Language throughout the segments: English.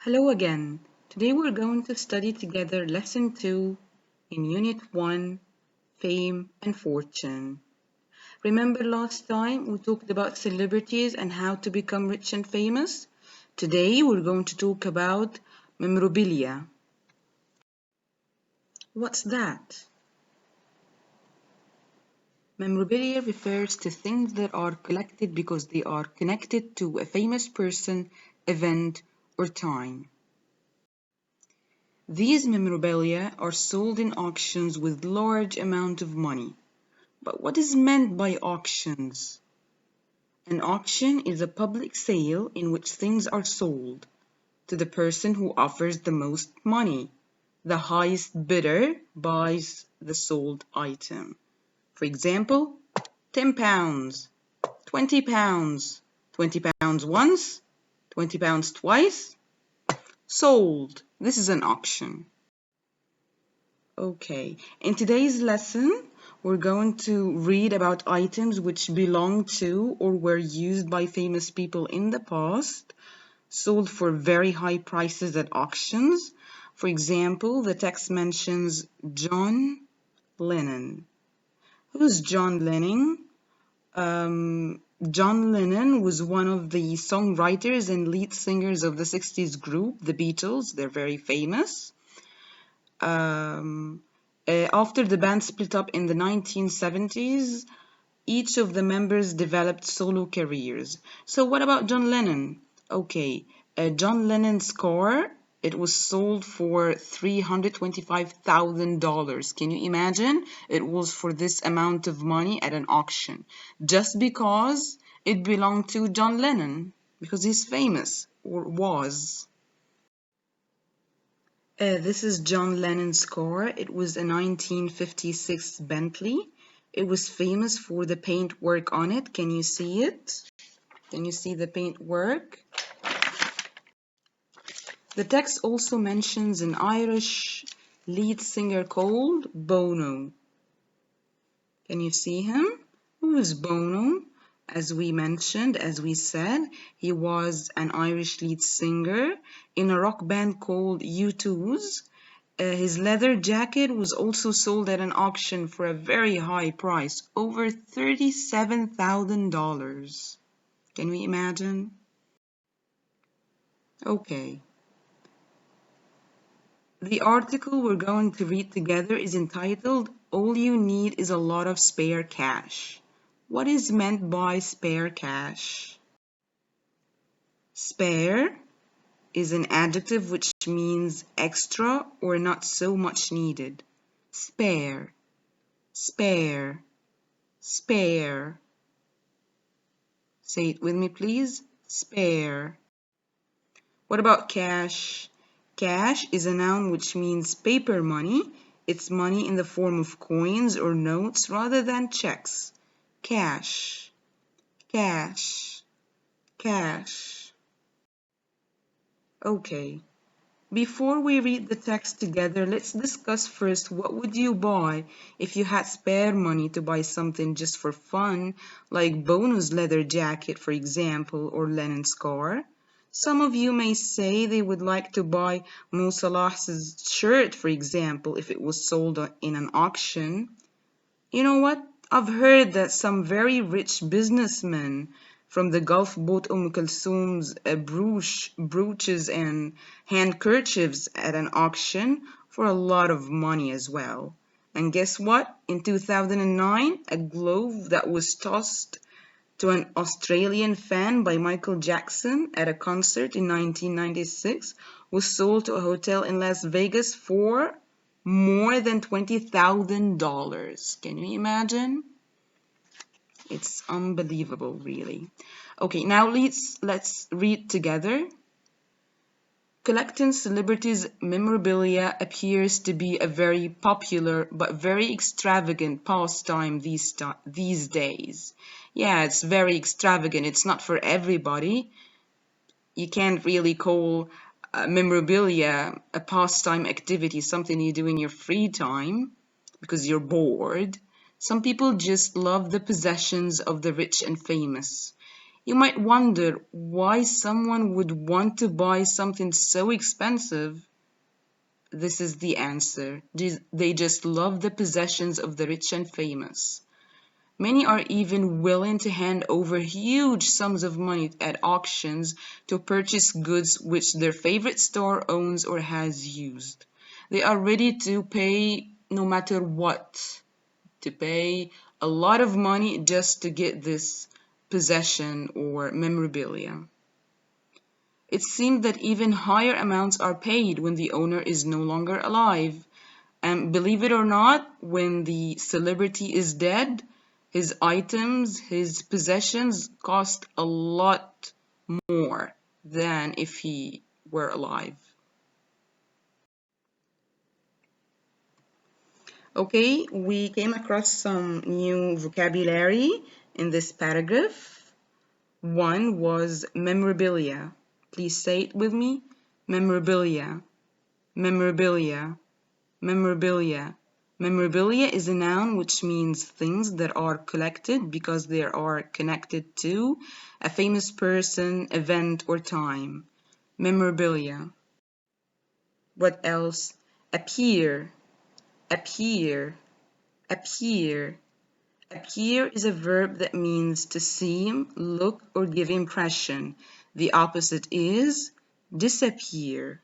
Hello again. Today we're going to study together Lesson 2 in Unit 1, Fame and Fortune. Remember last time we talked about celebrities and how to become rich and famous? Today we're going to talk about memorabilia. What's that? Memorabilia refers to things that are collected because they are connected to a famous person, event, or time. These memorabilia are sold in auctions with large amount of money. But what is meant by auctions? An auction is a public sale in which things are sold to the person who offers the most money. The highest bidder buys the sold item. For example, £10, £20, £20 once, £20 twice, sold. This is an auction. Okay, in today's lesson, we're going to read about items which belong to or were used by famous people in the past, sold for very high prices at auctions. For example, the text mentions John Lennon. Who's John Lennon? John Lennon was one of the songwriters and lead singers of the 60s group, the Beatles. They're very famous. After the band split up in the 1970s, each of the members developed solo careers. So what about John Lennon? Okay, John Lennon's car, it was sold for $325,000. Can you imagine? It was for this amount of money at an auction, just because it belonged to John Lennon, because he's famous, or was. This is John Lennon's car. It was a 1956 Bentley. It was famous for the paint work on it. Can you see it? Can you see the paint work? The text also mentions an Irish lead singer called Bono. Can you see him? Who is Bono? As we mentioned, as we said, he was an Irish lead singer in a rock band called U2's. His leather jacket was also sold at an auction for a very high price, over $37,000. Can we imagine? Okay. The article we're going to read together is entitled, All You Need is a Lot of Spare Cash. What is meant by spare cash? Spare is an adjective which means extra or not so much needed. Spare, spare, spare. Say it with me, please. Spare. What about cash? Cash is a noun which means paper money. It's money in the form of coins or notes rather than checks. Cash, cash, cash. Okay. Before we read the text together, let's discuss first what would you buy if you had spare money to buy something just for fun, like Bono's leather jacket, for example, or Lennon's car. Some of you may say they would like to buy Mo Salah's shirt, for example, if it was sold in an auction. You know what? I've heard that some very rich businessmen from the Gulf bought Kulthum's brooches and handkerchiefs at an auction for a lot of money as well. And guess what? In 2009, a glove that was tossed to an Australian fan by Michael Jackson at a concert in 1996 was sold to a hotel in Las Vegas for more than $20,000. Can you imagine? It's unbelievable, really. Okay, now let's read together. Collecting celebrities' memorabilia appears to be a very popular but very extravagant pastime these days. Yeah, it's very extravagant. It's not for everybody. You can't really call memorabilia a pastime activity, something you do in your free time because you're bored. Some people just love the possessions of the rich and famous. You might wonder why someone would want to buy something so expensive. This is the answer. They just love the possessions of the rich and famous. Many are even willing to hand over huge sums of money at auctions to purchase goods which their favorite store owns or has used. They are ready to pay no matter what, to pay a lot of money just to get this possession or memorabilia. It seems that even higher amounts are paid when the owner is no longer alive. And believe it or not, when the celebrity is dead, his items, his possessions cost a lot more than if he were alive. Okay, we came across some new vocabulary in this paragraph. One was memorabilia. Please say it with me. Memorabilia, memorabilia, memorabilia. Memorabilia is a noun which means things that are collected because they are connected to a famous person, event, or time. Memorabilia. What else? Appear, appear, appear. Appear is a verb that means to seem, look, or give impression. The opposite is disappear.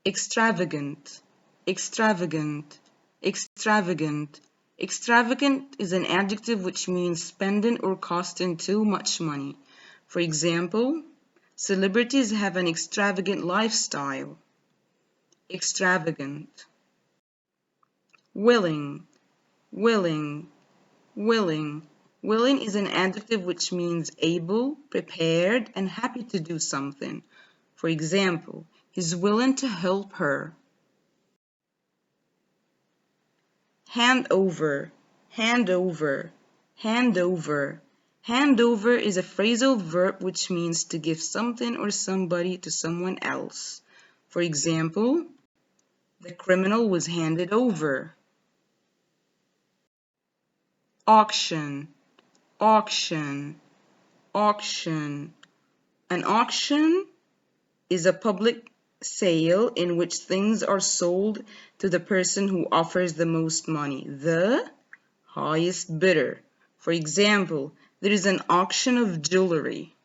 Extravagant, extravagant, extravagant. Extravagant is an adjective which means spending or costing too much money. For example, celebrities have an extravagant lifestyle. Extravagant. Willing, willing, willing. Willing is an adjective which means able, prepared, and happy to do something. For example, he's willing to help her. Hand over, hand over, hand over. Hand over is a phrasal verb which means to give something or somebody to someone else. For example, the criminal was handed over. Auction, auction, auction. An auction is a public sale in which things are sold to the person who offers the most money, the highest bidder. For example, there is an auction of jewelry.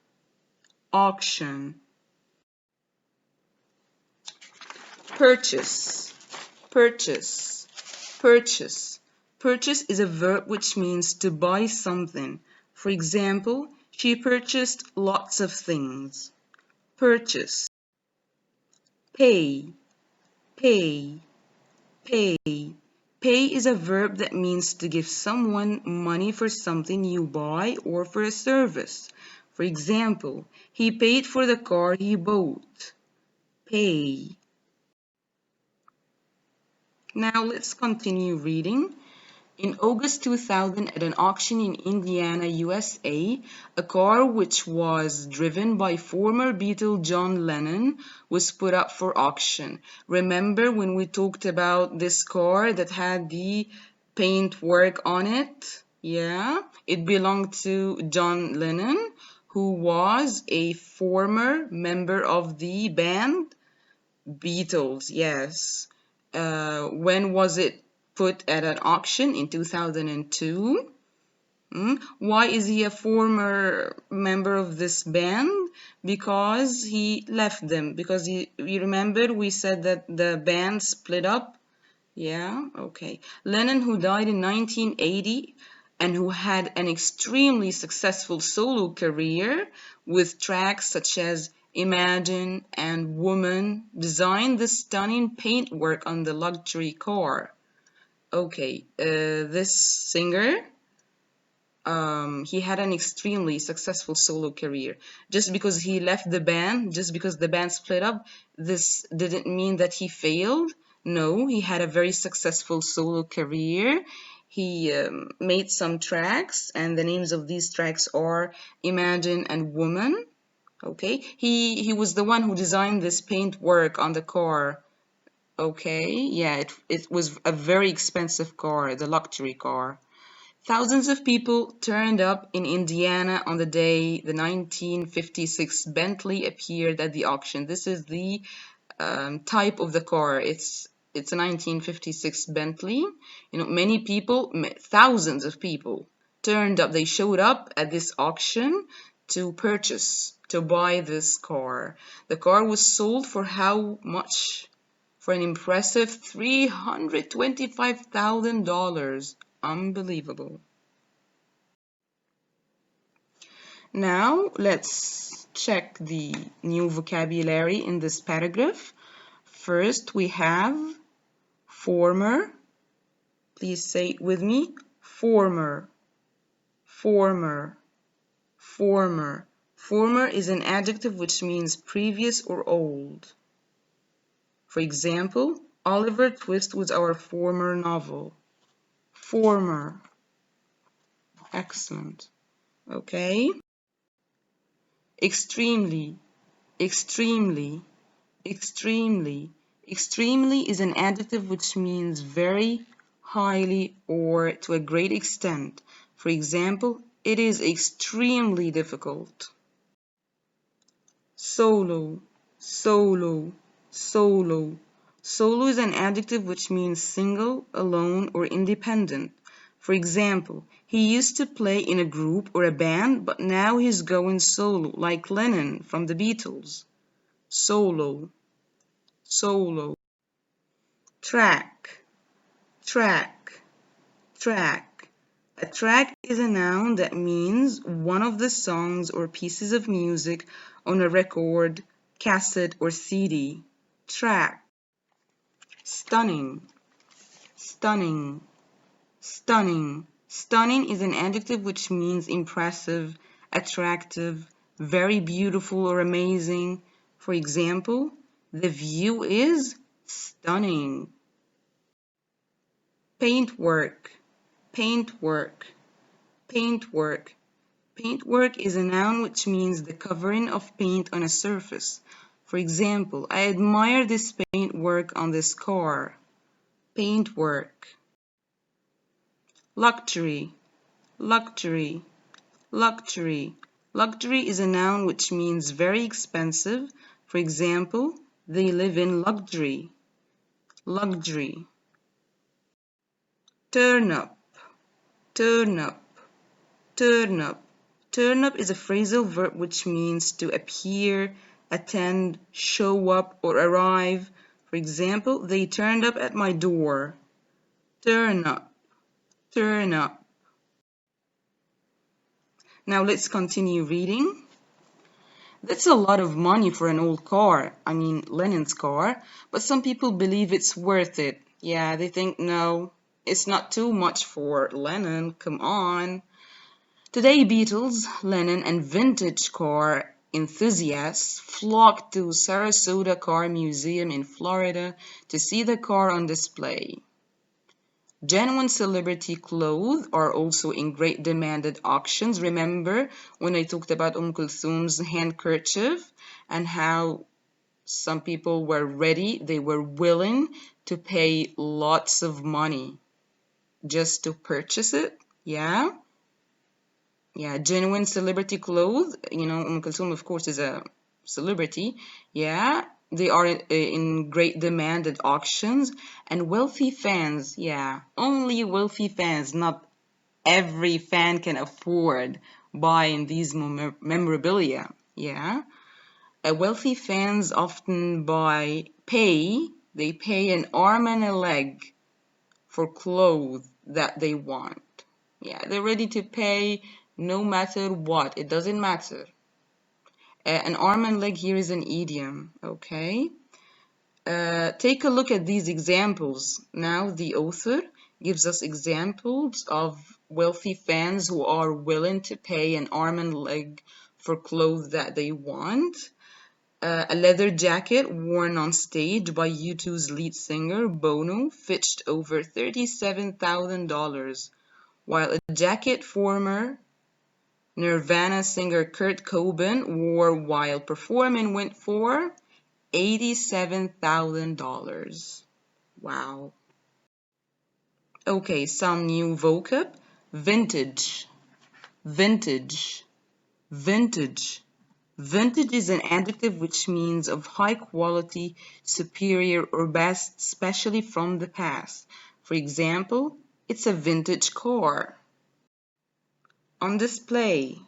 Auction. Purchase, purchase, purchase. Purchase is a verb which means to buy something. For example, she purchased lots of things. Purchase. Pay, pay, pay. Pay is a verb that means to give someone money for something you buy or for a service. For example, he paid for the car he bought. Pay. Now let's continue reading. In August 2000, at an auction in Indiana, USA, a car which was driven by former Beatle John Lennon was put up for auction. Remember when we talked about this car that had the paint work on it? Yeah, it belonged to John Lennon, who was a former member of the band Beatles. Yes. When was it put at an auction? In 2002. Why is he a former member of this band? Because he left them. Because you remember we said that the band split up? Yeah, okay. Lennon, who died in 1980 and who had an extremely successful solo career with tracks such as Imagine and Woman, designed the stunning paintwork on the luxury car. Okay, this singer, he had an extremely successful solo career. Just because he left the band, just because the band split up, this didn't mean that he failed. No, he had a very successful solo career. He made some tracks, and the names of these tracks are Imagine and Woman. Okay, he was the one who designed this paintwork on the car. Okay, yeah, it was a very expensive car, the luxury car. Thousands of people turned up in Indiana on the day the 1956 Bentley appeared at the auction. This is the type of the car. It's a 1956 Bentley. You know, many people, thousands of people turned up. They showed up at this auction to buy this car. The car was sold for how much? For an impressive $325,000. Unbelievable. Now let's check the new vocabulary in this paragraph. First, we have former. Please say it with me. Former, former, former. Former is an adjective which means previous or old. For example, Oliver Twist was our former novel. Former. Excellent. Okay. Extremely, extremely, extremely. Extremely is an adjective which means very, highly, or to a great extent. For example, it is extremely difficult. Solo, solo, solo. Solo is an adjective which means single, alone, or independent. For example, he used to play in a group or a band, but now he's going solo, like Lennon from the Beatles. Solo, solo. Track, track, track. A track is a noun that means one of the songs or pieces of music on a record, cassette, or CD. Track. Stunning, stunning, stunning. Stunning is an adjective which means impressive, attractive, very beautiful or amazing. For example, the view is stunning. Paintwork, paintwork, paintwork. Paintwork is a noun which means the covering of paint on a surface. For example, I admire this paintwork on this car. Paintwork. Luxury, luxury, luxury. Luxury is a noun which means very expensive. For example, they live in luxury. Luxury. Turn up, turn up, turn up. Turn up is a phrasal verb which means to appear, attend, show up, or arrive. For example, they turned up at my door. Turn up, turn up. Now let's continue reading. That's a lot of money for an old car. I mean, Lennon's car. But some people believe it's worth it. Yeah, they think, no, it's not too much for Lennon. Come on. Today, Beatles, Lennon, and vintage car enthusiasts flock to Sarasota Car Museum in Florida to see the car on display. Genuine celebrity clothes are also in great demand at auctions. Remember when I talked about Kulthum's handkerchief and how some people were ready, they were willing to pay lots of money just to purchase it? Yeah? Yeah, genuine celebrity clothes. You know, Kulthum, of course, is a celebrity. Yeah, they are in great demand at auctions. And wealthy fans, yeah, only wealthy fans, not every fan can afford buying these memorabilia. Yeah, wealthy fans often they pay an arm and a leg for clothes that they want. Yeah, they're ready to pay no matter what. It doesn't matter. An arm and leg here is an idiom, okay? Take a look at these examples. Now the author gives us examples of wealthy fans who are willing to pay an arm and leg for clothes that they want. A leather jacket worn on stage by U2's lead singer Bono fetched over $37,000, while a jacket former Nirvana singer Kurt Cobain wore while performing went for $87,000. Wow. Okay, some new vocab. Vintage, vintage, vintage. Vintage is an adjective which means of high quality, superior, or best, especially from the past. For example, it's a vintage car. On display,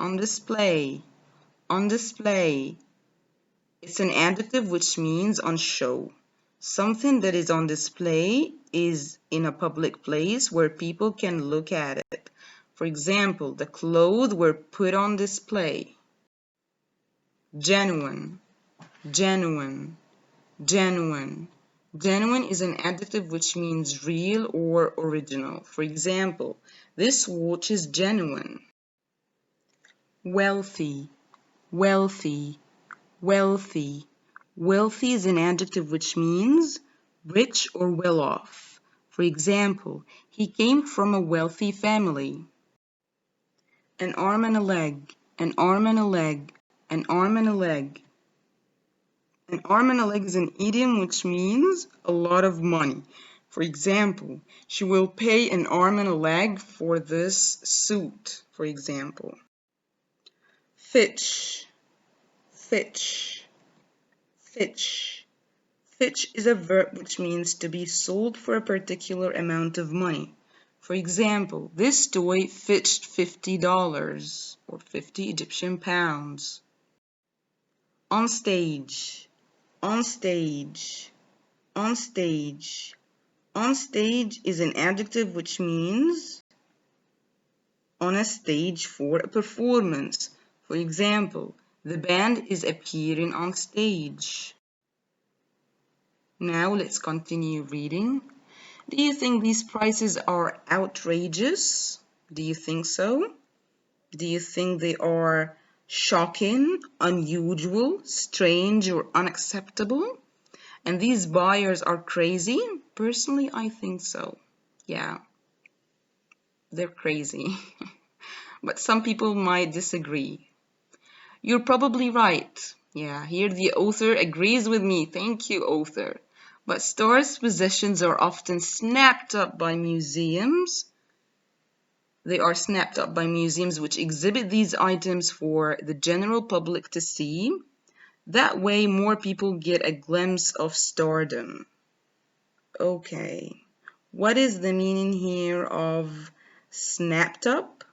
on display, on display. It's an adjective which means on show. Something that is on display is in a public place where people can look at it. For example, the clothes were put on display. Genuine, genuine, genuine. Genuine is an adjective which means real or original. For example, this watch is genuine. Wealthy, wealthy, wealthy. Wealthy is an adjective which means rich or well off. For example, he came from a wealthy family. An arm and a leg, an arm and a leg, an arm and a leg. An arm and a leg is an idiom which means a lot of money. For example, she will pay an arm and a leg for this suit, for example. Fitch, fitch, fitch. Fitch is a verb which means to be sold for a particular amount of money. For example, this toy fetched $50 or 50 Egyptian pounds. On stage, on stage, on stage. On stage is an adjective which means on a stage for a performance. For example, the band is appearing on stage. Now let's continue reading. Do you think these prices are outrageous? Do you think so? Do you think they are shocking, unusual, strange, or unacceptable? And these buyers are crazy? Personally, I think so. Yeah, they're crazy. But some people might disagree. You're probably right. Yeah, here the author agrees with me. Thank you, author. But stores' possessions are often snapped up by museums. They are snapped up by museums which exhibit these items for the general public to see. That way, more people get a glimpse of stardom. Okay, what is the meaning here of snapped up?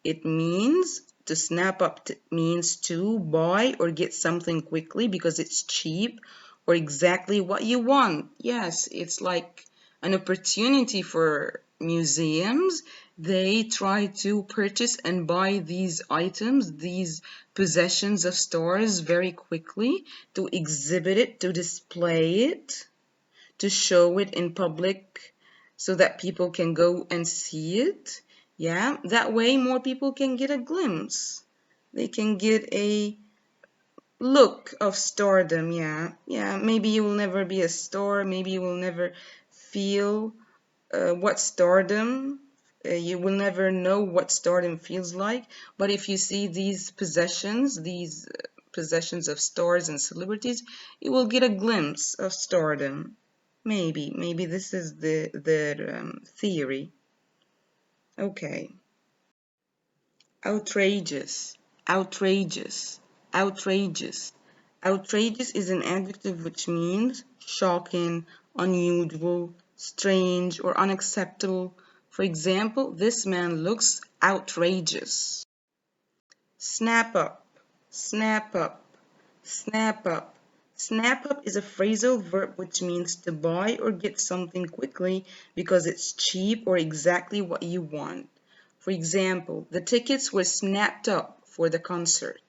It means to snap up means to buy or get something quickly because it's cheap or exactly what you want. Yes, it's like an opportunity for museums. They try to purchase and buy these items, these possessions of stars very quickly to exhibit it, to display it, to show it in public so that people can go and see it. Yeah, that way more people can get a glimpse. They can get a look of stardom. Yeah, maybe you will never be a star, maybe you will never feel what stardom, you will never know what stardom feels like. But if you see these possessions of stars and celebrities, you will get a glimpse of stardom. Maybe this is the theory. Okay. Outrageous, outrageous, outrageous. Outrageous is an adjective which means shocking, unusual, strange, or unacceptable. For example, this man looks outrageous. Snap up, snap up, snap up. Snap up is a phrasal verb which means to buy or get something quickly because it's cheap or exactly what you want. For example, the tickets were snapped up for the concert.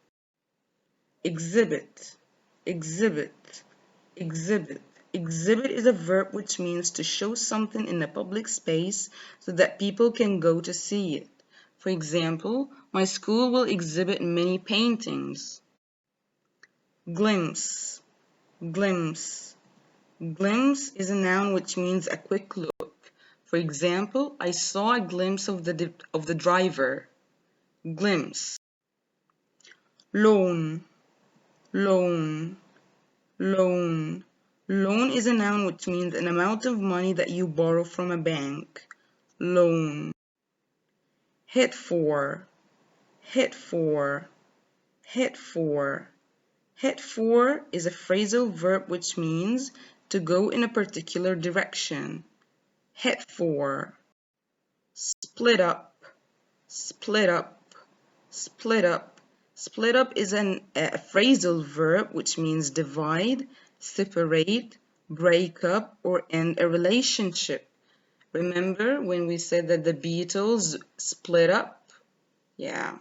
Exhibit, exhibit, exhibit. Exhibit is a verb which means to show something in a public space so that people can go to see it. For example, my school will exhibit many paintings. Glimpse, glimpse. Glimpse is a noun which means a quick look. For example, I saw a glimpse of the driver. Glimpse. Loan, loan, loan. Loan is a noun which means an amount of money that you borrow from a bank. Loan. hit for, hit for, hit for. Hit for is a phrasal verb which means to go in a particular direction. Hit for. Split up, split up, split up. Split up is a phrasal verb which means divide, separate, break up, or end a relationship. Remember when we said that the Beatles split up? Yeah,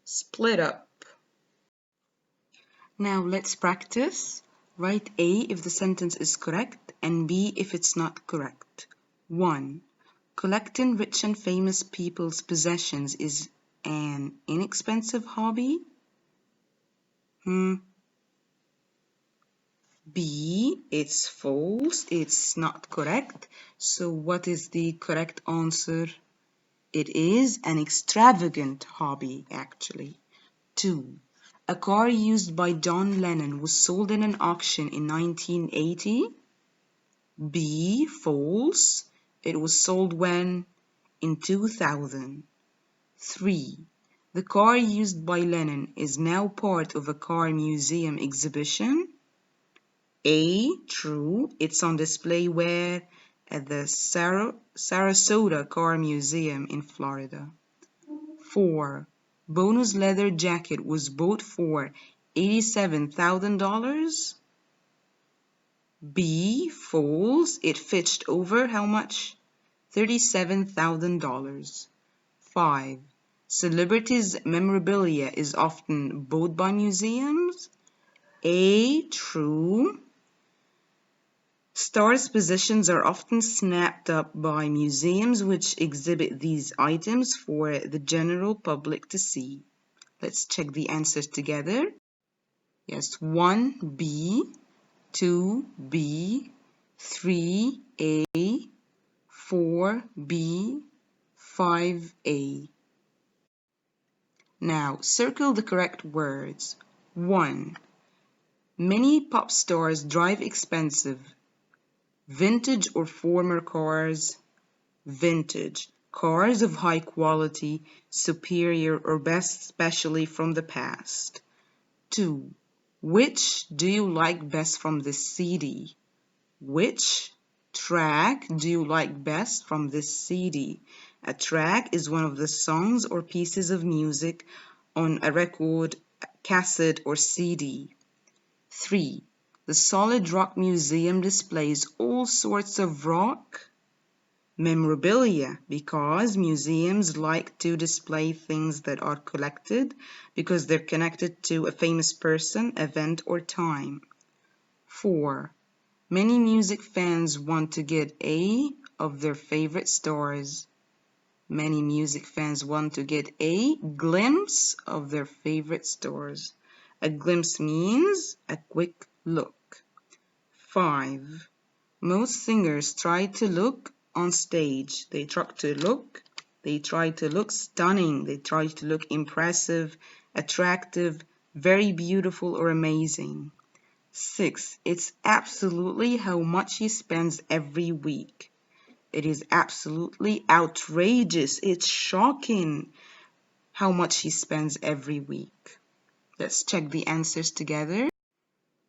split up. Now let's practice. Write A if the sentence is correct and B if it's not correct. 1. Collecting rich and famous people's possessions is an inexpensive hobby. B, it's false, it's not correct. So what is the correct answer? It is an extravagant hobby, actually. 2. A car used by John Lennon was sold in an auction in 1980. B, false. It was sold when? In 2000. 3. The car used by Lennon is now part of a car museum exhibition. A, true. It's on display where? At the Sarasota Car Museum in Florida. 4. Bono's leather jacket was bought for $87,000. B, false. It fetched over how much? $37,000. 5. Celebrities' memorabilia is often bought by museums. A, true. Stars' possessions are often snapped up by museums which exhibit these items for the general public to see. Let's check the answers together. Yes, 1B, 2B, 3A, 4B, 5A. Now, circle the correct words. 1. Many pop stars drive expensive vintage or former cars. Vintage. Cars of high quality, superior or best, especially from the past. 2. Which do you like best from this CD? Which track do you like best from this CD? A track is one of the songs or pieces of music on a record, cassette, or CD. 3. The Solid Rock Museum displays all sorts of rock memorabilia because museums like to display things that are collected because they're connected to a famous person, event, or time. 4. Many music fans want to get a of their favorite stars. Many music fans want to get a glimpse of their favorite stars. A glimpse means a quick look. 5. Most singers try to look on stage. They try to look stunning. They try to look impressive, attractive, very beautiful, or amazing. 6. It's absolutely how much he spends every week. It is absolutely outrageous. It's shocking how much he spends every week. Let's check the answers together.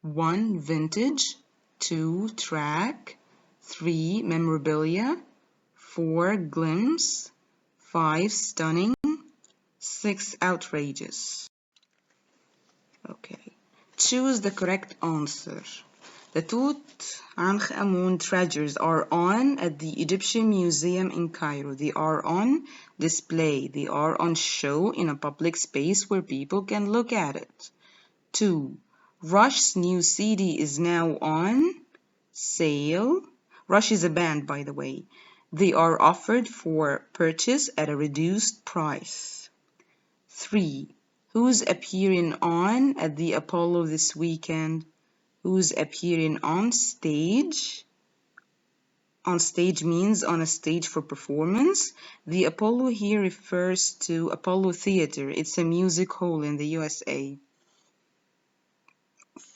1. Vintage. 2. Track. 3. Memorabilia. 4. Glimpse. 5. Stunning. 6. Outrageous. Okay. Choose the correct answer. The Tutankhamun treasures are on at the Egyptian Museum in Cairo. They are on display. They are on show in a public space where people can look at it. 2. Rush's new CD is now on sale. Rush is a band, by the way. They are offered for purchase at a reduced price. 3. Who's appearing on at the Apollo this weekend? Who's appearing on stage? On stage means on a stage for performance. The Apollo here refers to Apollo Theater. It's a music hall in the USA.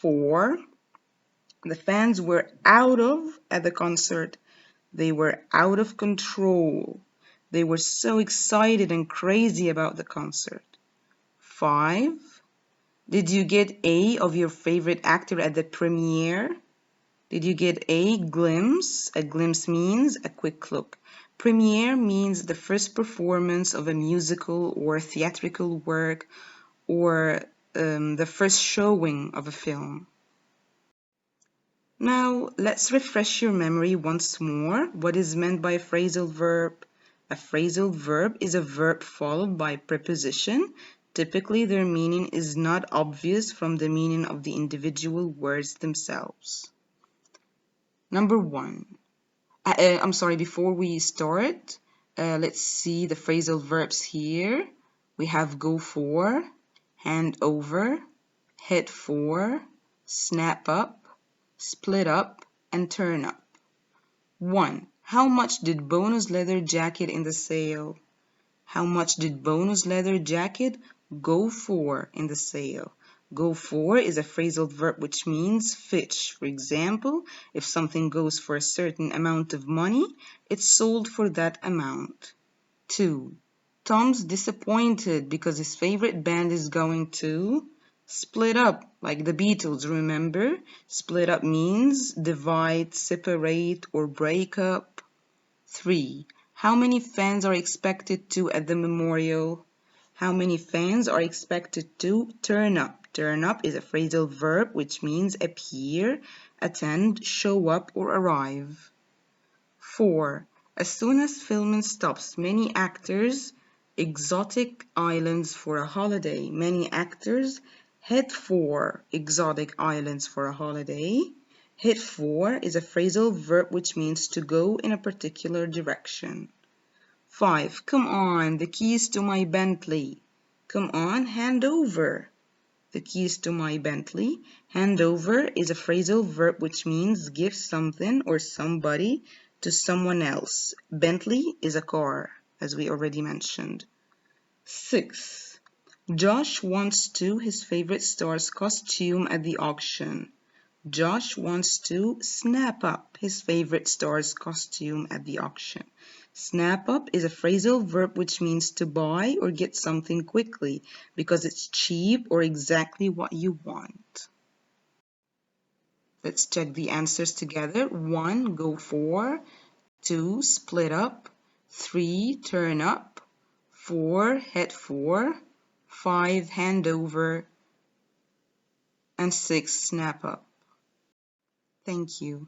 4. The fans were at the concert. They were out of control. They were so excited and crazy about the concert. 5. Did you get a of your favorite actor at the premiere? Did you get a glimpse? A glimpse means a quick look. Premiere means the first performance of a musical or theatrical work, or the first showing of a film. Now, let's refresh your memory once more. What is meant by a phrasal verb? A phrasal verb is a verb followed by preposition. Typically, their meaning is not obvious from the meaning of the individual words themselves. Number 1. Before we start, let's see the phrasal verbs here. We have go for, hand over, head for, snap up, split up, and turn up. 1. How much did Bono's leather jacket in the sale? How much did Bono's leather jacket go for in the sale? Go for is a phrasal verb which means fetch. For example, if something goes for a certain amount of money, it's sold for that amount. 2. Tom's disappointed because his favorite band is going to split up, like the Beatles, remember? Split up means divide, separate, or break up. 3. How many fans are expected to at the memorial? How many fans are expected to turn up? Turn up is a phrasal verb which means appear, attend, show up, or arrive. 4. As soon as filming stops, many actors exotic islands for a holiday. Many actors head for exotic islands for a holiday. Head for is a phrasal verb which means to go in a particular direction. 5. Come on, the keys to my Bentley. Come on, hand over. The keys to my Bentley. Hand over is a phrasal verb which means give something or somebody to someone else. Bentley is a car, as we already mentioned. 6. Josh wants to his favorite star's costume at the auction. Josh wants to snap up his favorite star's costume at the auction. Snap up is a phrasal verb which means to buy or get something quickly because it's cheap or exactly what you want. Let's check the answers together. 1. Go for. 2. Split up. 3. Turn up. 4. Head for. 5. Hand over. And 6. Snap up. Thank you.